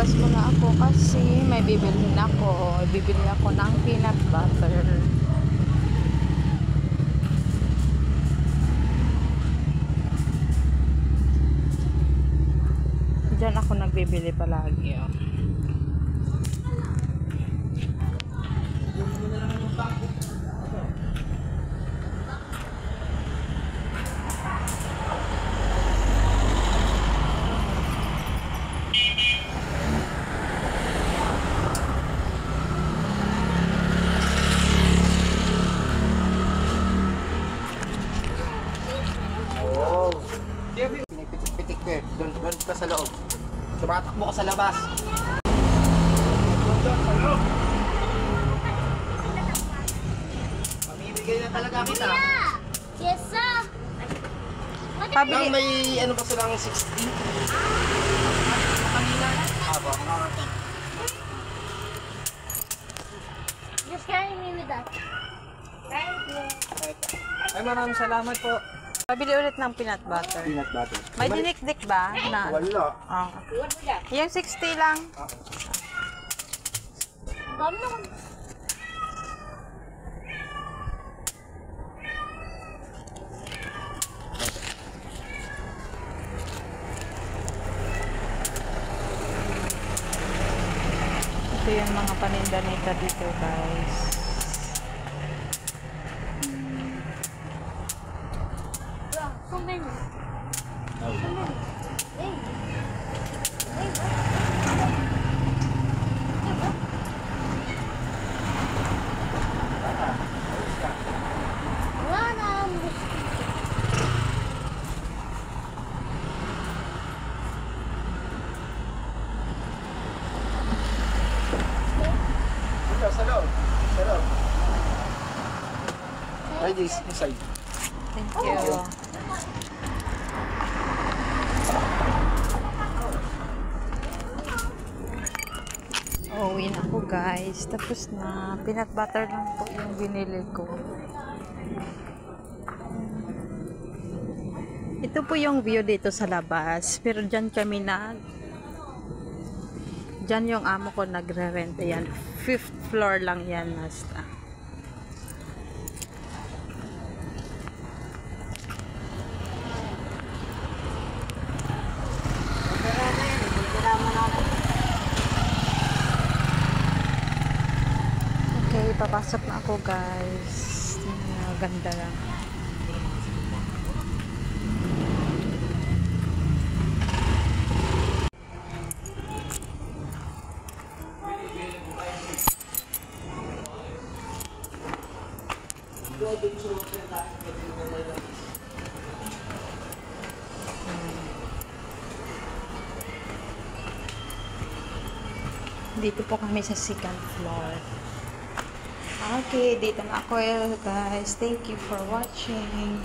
lalabas muna ako kasi may bibilhin ako. Bibili ako ng peanut butter. Diyan ako nagbibili palagi. Oh. Pinipitik-pitik ko eh. Doon ka sa loob. Tumatakbo ka sa labas. Pamimigay na talaga kita. Yes, sir. Pabili. May ano ba silang 60? Kanina. Aba. Just carry me with that. Thank you. Ay, maraming salamat po. Pabili ulit ng peanut butter. Peanut butter. May dinik-dik ba? Na, Wala. oh. Yung 60 lang. Ganun. Ito yung mga paninda nita dito, guys. So many. Sa loob. Sa loob. Ay, this inside. Thank you. Uuwi na ako, guys. Tapos na. Peanut butter lang po yung binili ko. Ito po yung view dito sa labas. Pero dyan kami dyan yung amo ko nagre-rent. Ayan. 5th floor lang yan. Basta. Okay, papasok na ako, guys. Ganda lang. Dito po kami sa 2nd floor. Okay, dito na ako, guys. Thank you for watching.